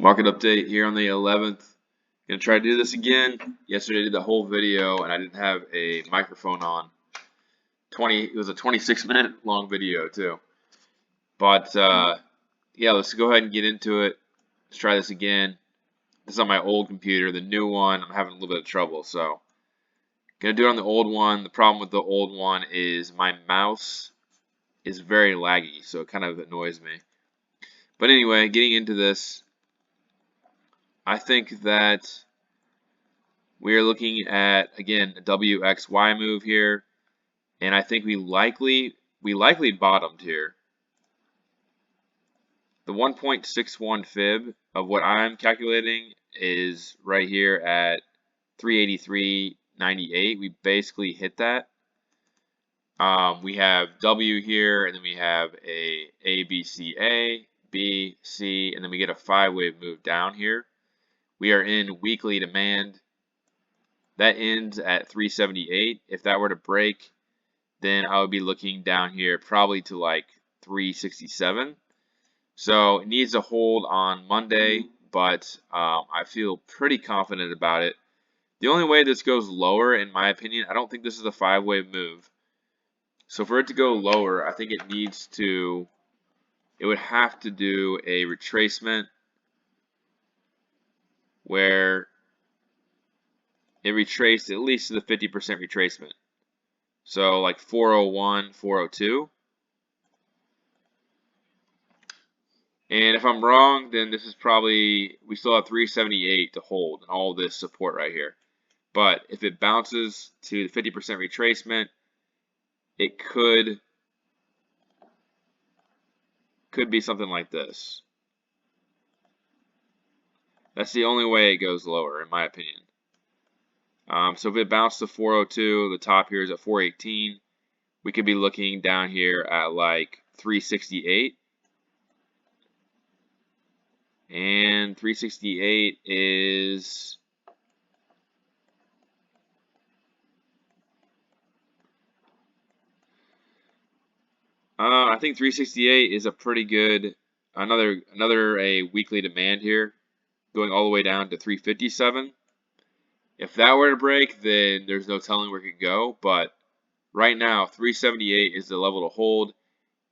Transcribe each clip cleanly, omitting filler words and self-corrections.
Market update here on the 11th. Gonna try to do this again. Yesterday I did the whole video and I didn't have a microphone on. It was a 26-minute long video too. But yeah, let's go ahead and get into it. Let's try this again. This is on my old computer. The new one, I'm having a little bit of trouble, so gonna do it on the old one. The problem with the old one is my mouse is very laggy, so it kind of annoys me. But anyway, getting into this, I think that we are looking at, again, a WXY move here, and I think we likely bottomed here. The 1.61 fib of what I'm calculating is right here at 383.98. We basically hit that. We have W here, and then we have a B, C, B, C, and then we get a 5-wave move down here. We are in weekly demand. That ends at 378. If that were to break, then I would be looking down here probably to like 367. So it needs to hold on Monday, but I feel pretty confident about it. The only way this goes lower, in my opinion, I don't think this is a 5-wave move. So for it to go lower, I think it would have to do a retracement where it retraced at least to the 50% retracement. So like 401, 402. And if I'm wrong, then this is probably, we still have 378 to hold and all this support right here. But if it bounces to the 50% retracement, it could be something like this. That's the only way it goes lower, in my opinion. So if it bounced to 402, the top here is at 418. We could be looking down here at like 368. And 368 is I think 368 is a pretty good another a weekly demand here, going all the way down to 357. If that were to break, then there's no telling where it could go, but right now 378 is the level to hold,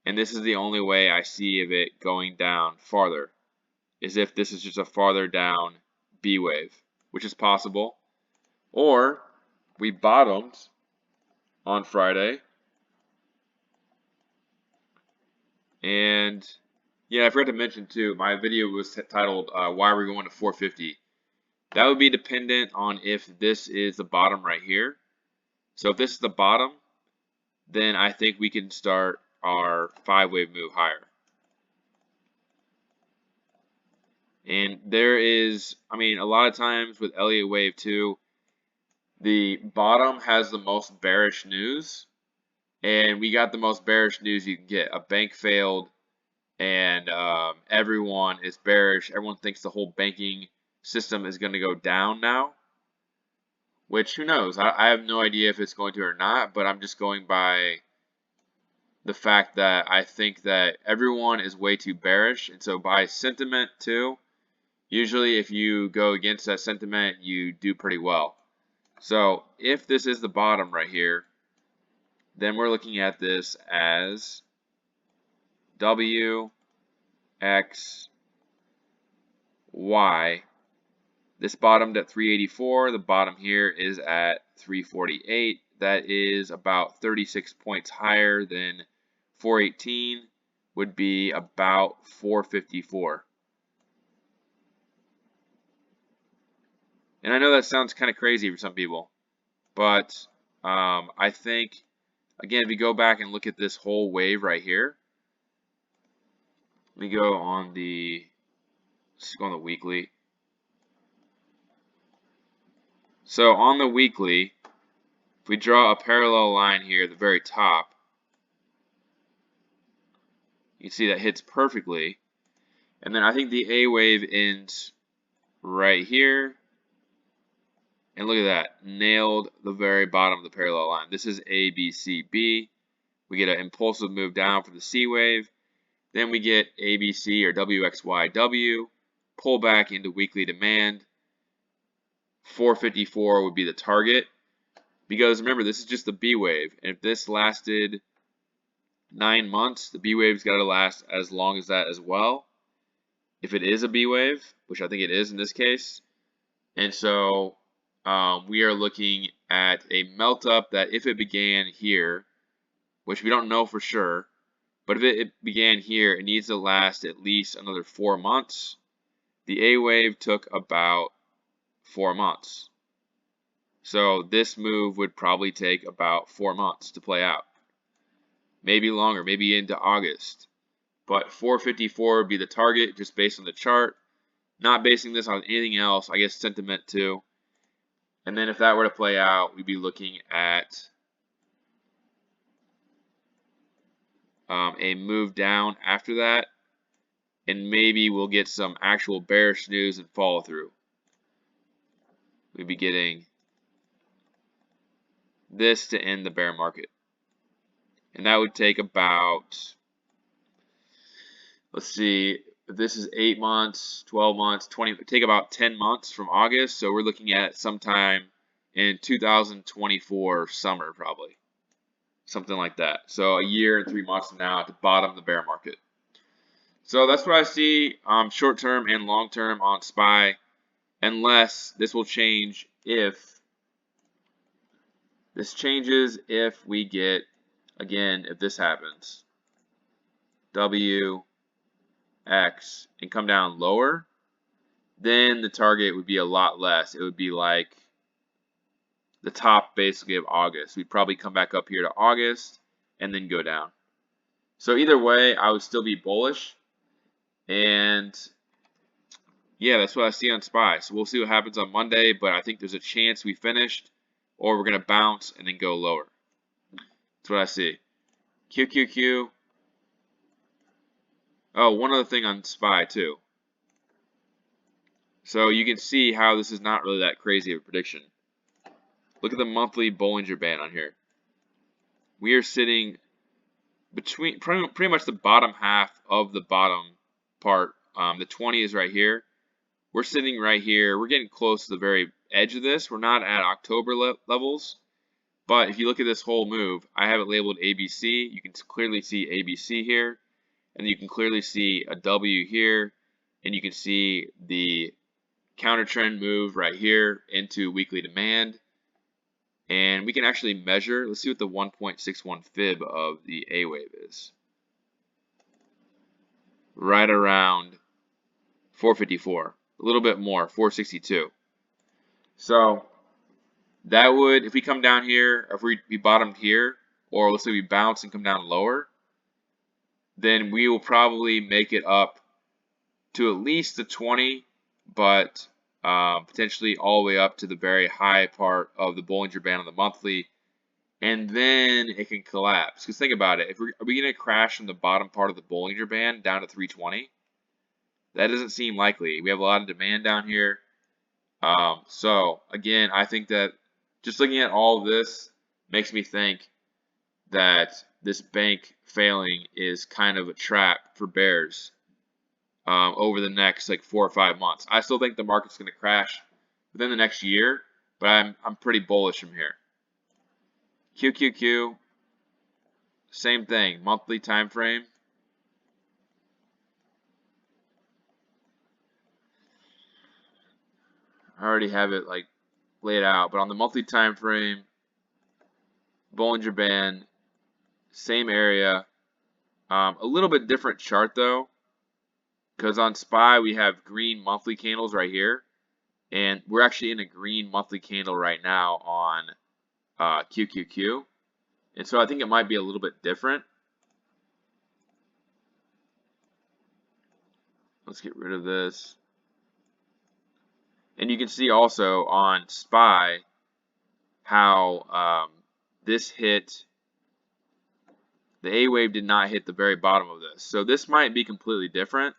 and this is the only way I see of it going down farther, is if this is just a farther down B wave, which is possible. Or we bottomed on Friday. And yeah, I forgot to mention too, my video was titled Why Are We Going to 450? That would be dependent on if this is the bottom right here. So if this is the bottom, then I think we can start our 5-wave move higher. And there is, I mean, a lot of times with Elliott Wave 2, the bottom has the most bearish news. And we got the most bearish news you can get. A bank failed, and everyone is bearish. Everyone thinks the whole banking system is going to go down now. Which, who knows? I have no idea if it's going to or not, but I'm just going by the fact that I think that everyone is way too bearish. And so by sentiment too, usually if you go against that sentiment, you do pretty well. So if this is the bottom right here, then we're looking at this as W, X, Y. This bottomed at 384. The bottom here is at 348. That is about 36 points higher than 418, would be about 454. And I know that sounds kind of crazy for some people, but I think, again, if we go back and look at this whole wave right here, let me go on the, let's go on the weekly. So on the weekly, if we draw a parallel line here at the very top, you can see that hits perfectly. And then I think the A wave ends right here. And look at that, nailed the very bottom of the parallel line. This is A, B, C, B. We get an impulsive move down for the C wave. Then we get ABC or WXYW, pull back into weekly demand. 454 would be the target. Because remember, this is just the B wave. And if this lasted 9 months, the B wave's got to last as long as that as well. If it is a B wave, which I think it is in this case. And so we are looking at a melt up that if it began here, which we don't know for sure, but if it began here, it needs to last at least another 4 months. The A wave took about 4 months. So this move would probably take about 4 months to play out. Maybe longer, maybe into August. But 454 would be the target just based on the chart. Not basing this on anything else, I guess sentiment too. And then if that were to play out, we'd be looking at a move down after that. And maybe we'll get some actual bearish news and follow through. We'd be getting this to end the bear market. And that would take about, let's see, if this is 8 months, 12 months, 20, it would take about 10 months from August. So we're looking at sometime in 2024 summer probably. Something like that. So a year and 3 months from now to bottom the bear market. So that's what I see short term and long term on SPY, unless this will change if this changes if we get, again, if this happens, W, X, and come down lower, then the target would be a lot less. It would be like the top basically of August. We'd probably come back up here to August and then go down. So either way, I would still be bullish. And yeah, that's what I see on SPY. So we'll see what happens on Monday, but I think there's a chance we finished or we're going to bounce and then go lower. That's what I see. QQQ. Oh, one other thing on SPY too. So you can see how this is not really that crazy of a prediction. Look at the monthly Bollinger Band on here. We are sitting between pretty much the bottom half of the bottom part. The 20 is right here. We're sitting right here. We're getting close to the very edge of this. We're not at October levels. But if you look at this whole move, I have it labeled ABC. You can clearly see ABC here. And you can clearly see a W here. And you can see the counter trend move right here into weekly demand. And we can actually measure. Let's see what the 1.61 fib of the A wave is. Right around 454. A little bit more, 462. So that would, if we come down here, if we bottomed here, or let's say we bounce and come down lower, then we will probably make it up to at least the 20, but potentially all the way up to the very high part of the Bollinger Band on the monthly, and then it can collapse. Because think about it, are we going to crash from the bottom part of the Bollinger Band down to 320? That doesn't seem likely. We have a lot of demand down here. So again, I think that just looking at all of this makes me think that this bank failing is kind of a trap for bears over the next like 4 or 5 months. I still think the market's going to crash within the next year, but I'm pretty bullish from here. QQQ, same thing, monthly time frame. I already have it like laid out, but on the monthly time frame, Bollinger Band, same area, a little bit different chart though, because on SPY we have green monthly candles right here, and we're actually in a green monthly candle right now on QQQ, and so I think it might be a little bit different. Let's get rid of this. And you can see also on SPY how this hit, the A wave did not hit the very bottom of this. So this might be completely different.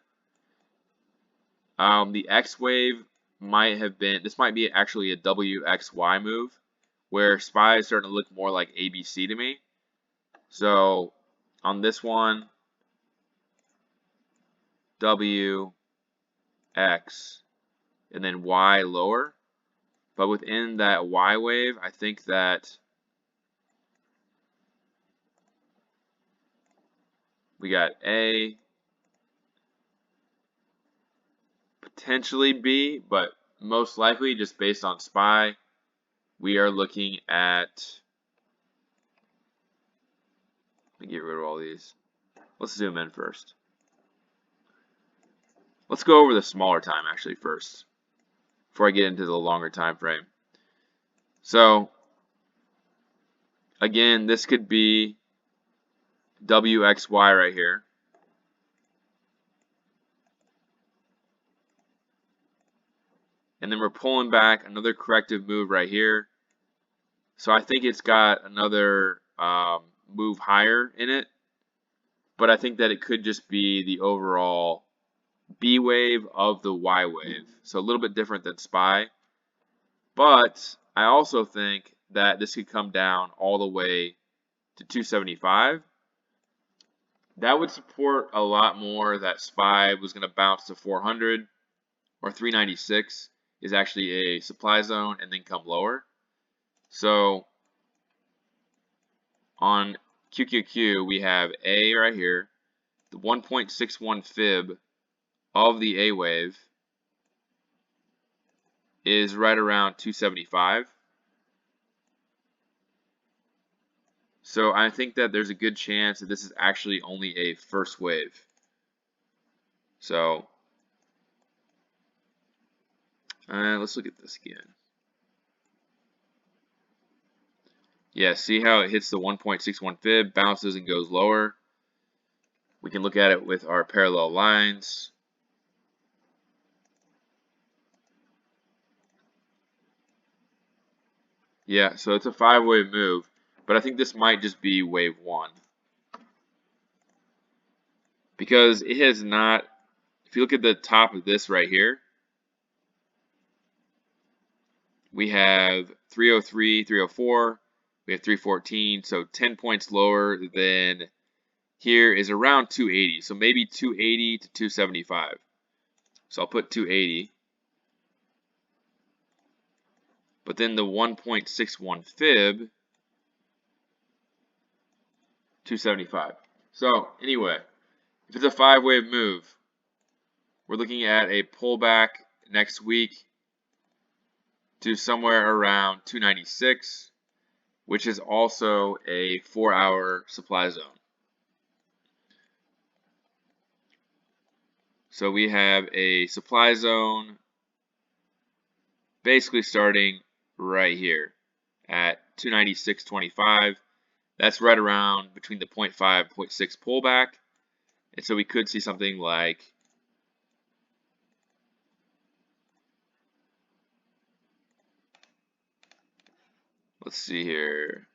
The X wave might have been, this might be actually a WXY move, where SPY is starting to look more like ABC to me. So on this one, W, X, and then Y lower. But within that Y wave, I think that we got A, potentially B, but most likely just based on SPY, we are looking at, let me get rid of all these. Let's zoom in first. Let's go over the smaller time actually first, before I get into the longer time frame. So again, this could be WXY right here. And then we're pulling back another corrective move right here. So I think it's got another move higher in it. But I think that it could just be the overall B wave of the Y wave. So a little bit different than SPY. But I also think that this could come down all the way to 275. That would support a lot more that SPY was going to bounce to 400, or 396 is actually a supply zone and then come lower. So on QQQ, we have A right here, the 1.61 fib of the A wave is right around 275. So I think that there's a good chance that this is actually only a first wave. So let's look at this again. Yeah, see how it hits the 1.61 fib, bounces and goes lower. We can look at it with our parallel lines. Yeah, so it's a 5-wave move, but I think this might just be wave 1. Because it has not, if you look at the top of this right here, we have 303, 304, we have 314, so 10 points lower than here is around 280, so maybe 280 to 275. So I'll put 280. But then the 1.61 fib, 275. So anyway, if it's a 5-wave move, we're looking at a pullback next week to somewhere around 296, which is also a 4-hour supply zone. So we have a supply zone basically starting right here at 296.25. That's right around between the 0.5 0.6 pullback. And so we could see something like let's see here.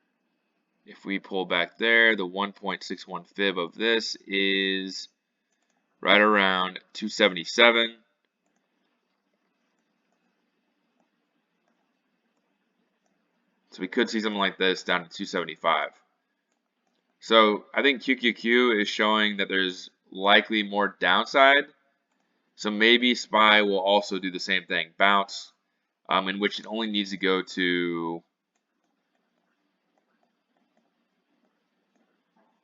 If we pull back there, the 1.61 fib of this is right around 277. So we could see something like this down to 275. So I think QQQ is showing that there's likely more downside. So maybe SPY will also do the same thing, bounce, in which it only needs to go to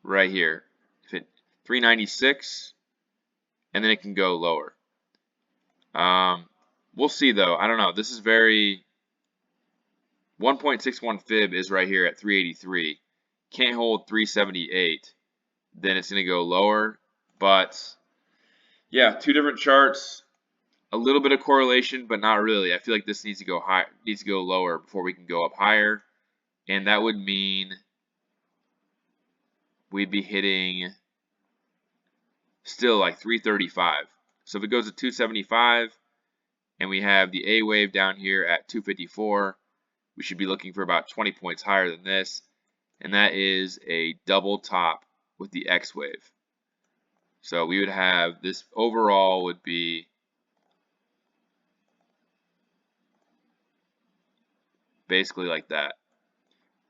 right here, if it 396, and then it can go lower. We'll see though. I don't know. This is very 1.61 fib is right here at 383. Can't hold 378. Then it's going to go lower. But yeah, two different charts. A little bit of correlation, but not really. I feel like this needs to go high, needs to go lower before we can go up higher, and that would mean we'd be hitting still like 335. So if it goes to 275, and we have the A wave down here at 254, we should be looking for about 20 points higher than this, and that is a double top with the X wave. So we would have this overall would be basically like that.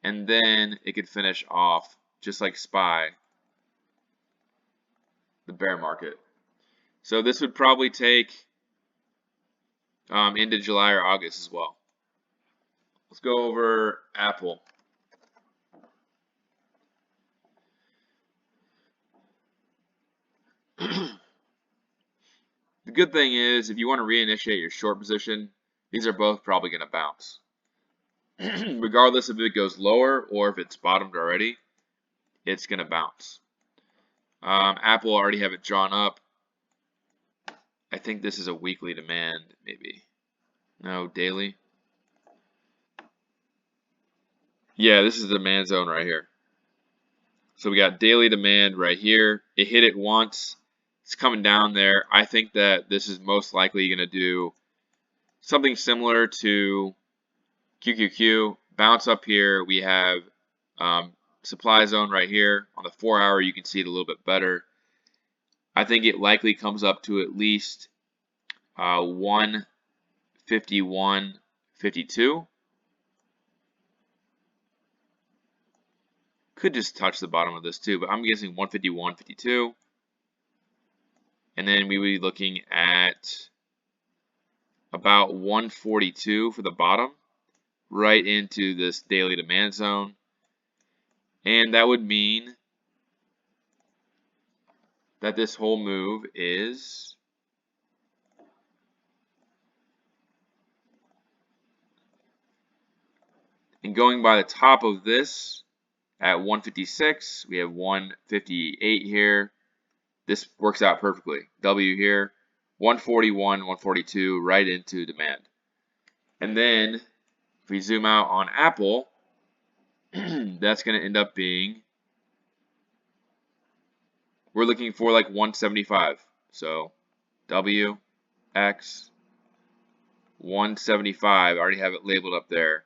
And then it could finish off just like SPY, the bear market. So this would probably take into July or August as well. Let's go over Apple. The good thing is, if you want to reinitiate your short position, these are both probably going to bounce. Regardless if it goes lower or if it's bottomed already, it's going to bounce. Apple already have it drawn up. I think this is a weekly demand, maybe. No, daily. Yeah, this is the demand zone right here. So we got daily demand right here. It hit it once. It's coming down there. I think that this is most likely going to do something similar to QQQ. Bounce up here. We have supply zone right here. On the 4-hour, you can see it a little bit better. I think it likely comes up to at least 151.52. Could just touch the bottom of this too, but I'm guessing 151.52. And then we would be looking at about 142 for the bottom, right into this daily demand zone. And that would mean that this whole move is and going by the top of this at 156, we have 158 here. This works out perfectly. W here, 141, 142, right into demand. And then if we zoom out on Apple, that's going to end up being, we're looking for like 175. So W, X, 175. I already have it labeled up there.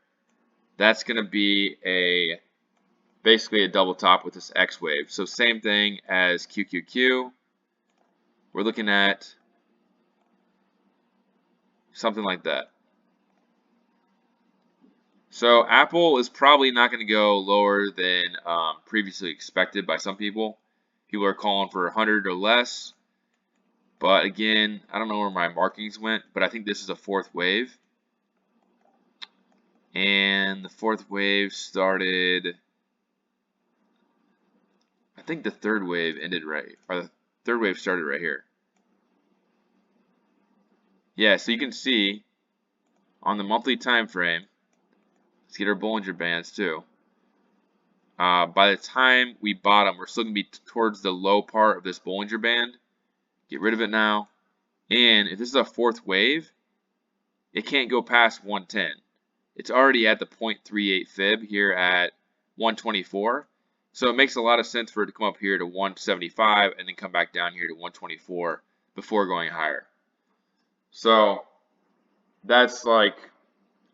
That's going to be basically a double top with this X wave. So same thing as QQQ. We're looking at something like that. So Apple is probably not going to go lower than previously expected by some people. People are calling for 100 or less. But again, I don't know where my markings went, but I think this is a fourth wave. And the fourth wave started, I think the third wave ended right, or the third wave started right here. Yeah, so you can see on the monthly time frame, let's get our Bollinger Bands too. By the time we bottom, we're still going to be towards the low part of this Bollinger Band. Get rid of it now. And if this is a fourth wave, it can't go past 110. It's already at the 0.38 fib here at 124. So it makes a lot of sense for it to come up here to 175 and then come back down here to 124 before going higher. So that's like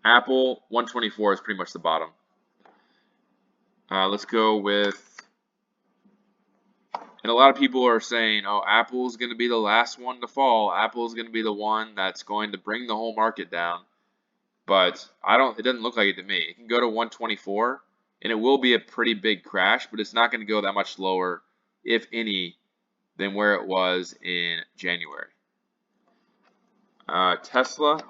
Apple, 124 is pretty much the bottom. Let's go with, and a lot of people are saying, oh, Apple's going to be the last one to fall. Apple's going to be the one that's going to bring the whole market down. But it doesn't look like it to me. It can go to 124, and it will be a pretty big crash, but it's not going to go that much lower, if any, than where it was in January. Tesla.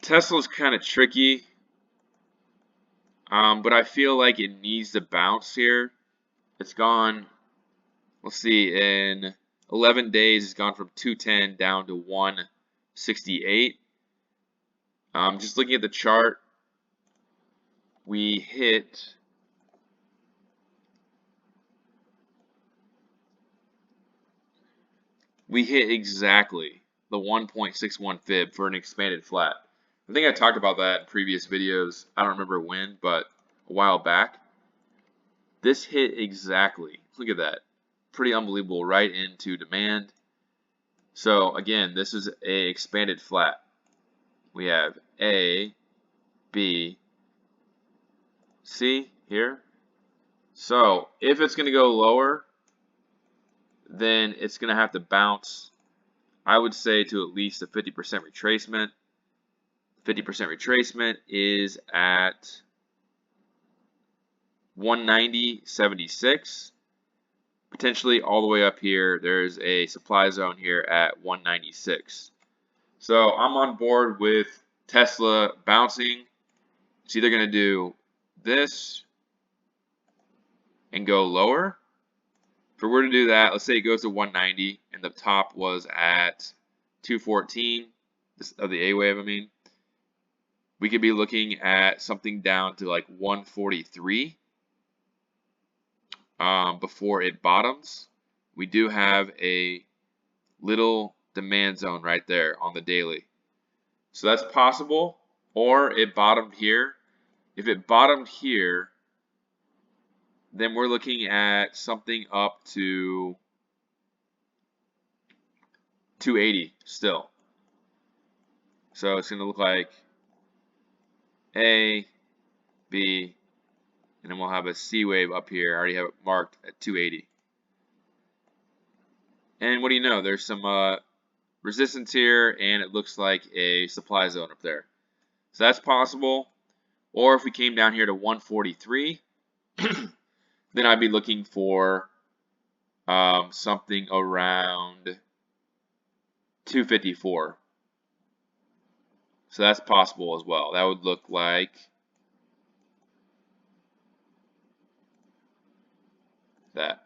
Tesla's kind of tricky, but I feel like it needs to bounce here. It's gone, let's see, in 11 days, it's gone from 210 down to 168. Just looking at the chart, we hit exactly the 1.61 fib for an expanded flat. I think I talked about that in previous videos. I don't remember when, but a while back. This hit exactly. Look at that. Pretty unbelievable, right into demand. So again, this is a expanded flat. We have A, B, C here. So if it's going to go lower, then it's going to have to bounce, I would say, to at least a 50% retracement. 50% retracement is at 190.76. Potentially all the way up here, there's a supply zone here at 196. So I'm on board with Tesla bouncing. It's either going to do this and go lower. If we were to do that, let's say it goes to 190 and the top was at 214, this of the A wave, I mean, we could be looking at something down to like 143 before it bottoms. We do have a little demand zone right there on the daily. So that's possible, or it bottomed here. If it bottomed here, then we're looking at something up to 280 still. So it's going to look like A, B, and then we'll have a C wave up here. I already have it marked at 280. And what do you know? There's some resistance here, and it looks like a supply zone up there. So that's possible. Or if we came down here to 143, then I'd be looking for something around 254. So that's possible as well. That would look like that.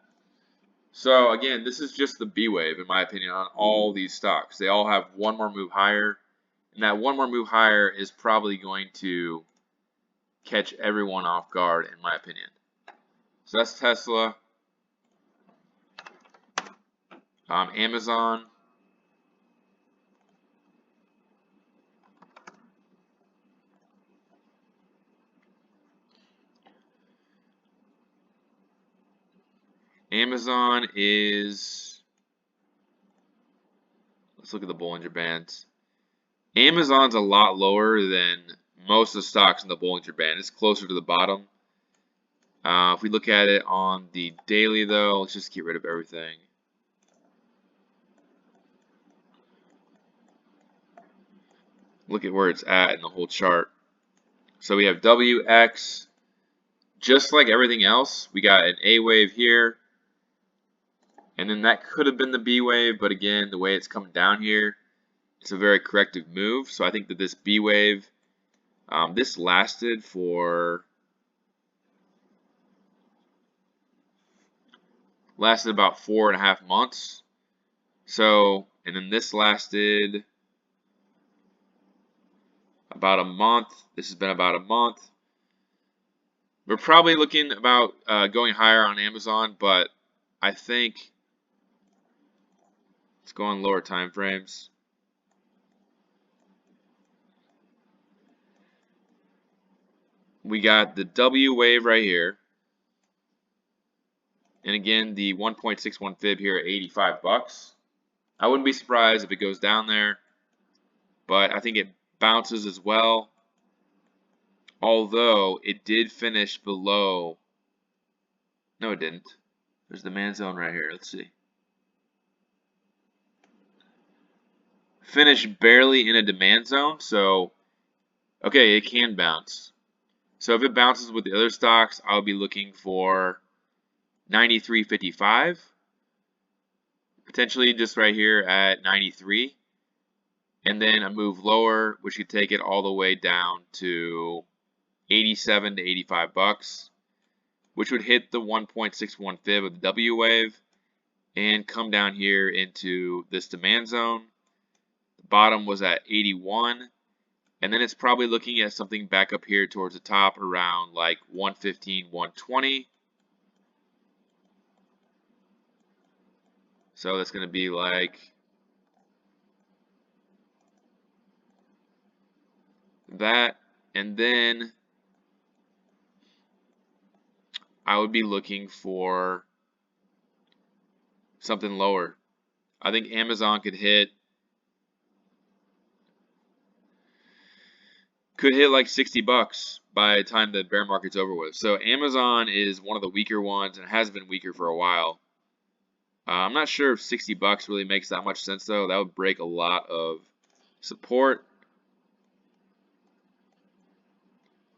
So again, this is just the B wave in my opinion on all these stocks. They all have one more move higher, and that one more move higher is probably going to catch everyone off guard in my opinion. So that's Tesla, Amazon, Amazon is, let's look at the Bollinger Bands. Amazon's a lot lower than most of the stocks in the Bollinger Band. It's closer to the bottom. If we look at it on the daily though, let's just get rid of everything. Look at where it's at in the whole chart. So we have WX, just like everything else, we got an A wave here. And then that could have been the B wave, but again, the way it's come down here, it's a very corrective move. So I think that this B wave, this lasted about 4.5 months. So, and then this lasted about a month. This has been about a month. We're probably looking about going higher on Amazon, but I think let's go on lower time frames. We got the W wave right here. And again, the 1.61 fib here at 85 bucks. I wouldn't be surprised if it goes down there, but I think it bounces as well. Although it did finish below. No, it didn't. There's the demand zone right here. Let's see. Finished barely in a demand zone, so okay, it can bounce. So if it bounces with the other stocks, I'll be looking for 93.55, potentially just right here at 93, and then a move lower, which could take it all the way down to 87 to 85 bucks, which would hit the 1.61 fib of the W wave and come down here into this demand zone. The bottom was at 81, and then it's probably looking at something back up here towards the top around like 115, 120. So that's going to be like that, and then I would be looking for something lower. I think Amazon could hit like 60 bucks by the time the bear market's over with. So Amazon is one of the weaker ones and has been weaker for a while. I'm not sure if 60 bucks really makes that much sense though. That would break a lot of support.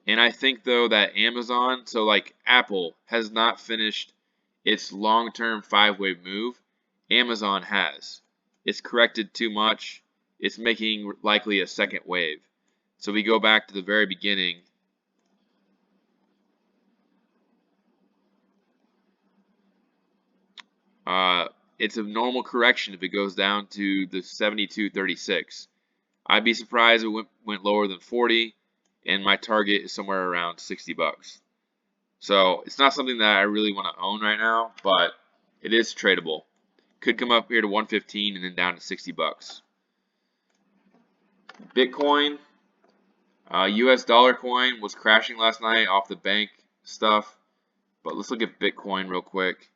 And I think though that Amazon, so like Apple has not finished its long-term 5-wave move. Amazon has. It's corrected too much. It's making likely a second wave. So we go back to the very beginning. It's a normal correction if it goes down to the 72.36. I'd be surprised if it went lower than 40, and my target is somewhere around 60 bucks. So it's not something that I really want to own right now, but it is tradable. Could come up here to 115 and then down to 60 bucks. Bitcoin, US dollar coin was crashing last night off the bank stuff, but let's look at Bitcoin real quick.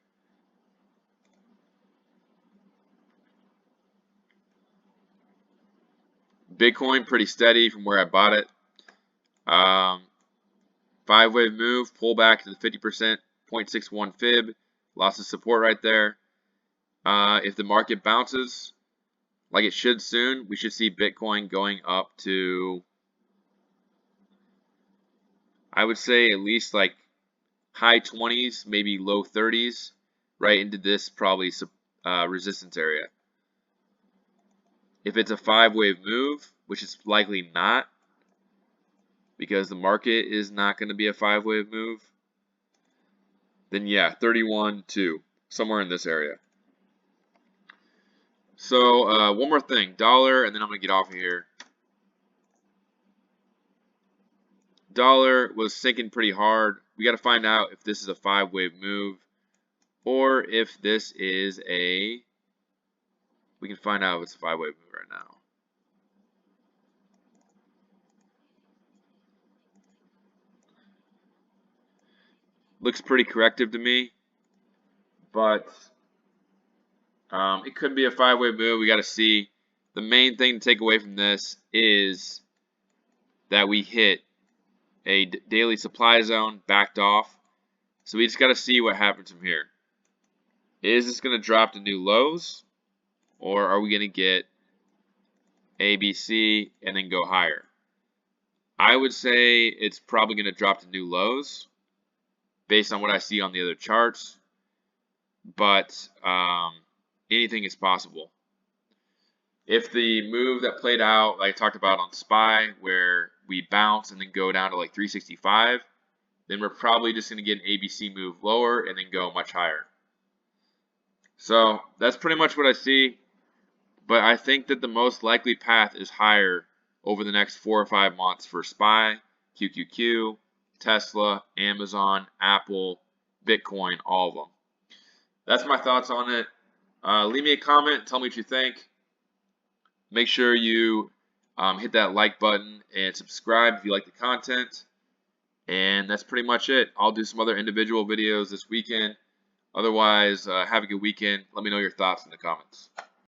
Bitcoin pretty steady from where I bought it. 5-wave move, pull back to the 50%, 0.61 fib, lots of support right there. If the market bounces, like it should soon, we should see Bitcoin going up to, I would say at least like high 20s, maybe low 30s, right into this probably resistance area. If it's a 5-wave move, which is likely not, because the market is not going to be a 5-wave move, then yeah, 31.2, somewhere in this area. So one more thing, dollar, and then I'm going to get off of here. Dollar was sinking pretty hard. We got to find out if this is a 5-wave move or if this is a, we can find out if it's a 5-wave move right now. Looks pretty corrective to me, but it could be a 5-wave move. We got to see. The main thing to take away from this is that we hit a daily supply zone, backed off. So we just got to see what happens from here. Is this going to drop to new lows, or are we going to get A, B, C, and then go higher? I would say it's probably going to drop to new lows based on what I see on the other charts, but anything is possible. If the move that played out, like I talked about on SPY, where we bounce and then go down to like 365, then we're probably just going to get an ABC move lower and then go much higher. So that's pretty much what I see, but I think that the most likely path is higher over the next 4 or 5 months for SPY, QQQ, Tesla, Amazon, Apple, Bitcoin, all of them. That's my thoughts on it. Leave me a comment, tell me what you think. Make sure you hit that like button and subscribe if you like the content. And that's pretty much it. I'll do some other individual videos this weekend. Otherwise, have a good weekend. Let me know your thoughts in the comments.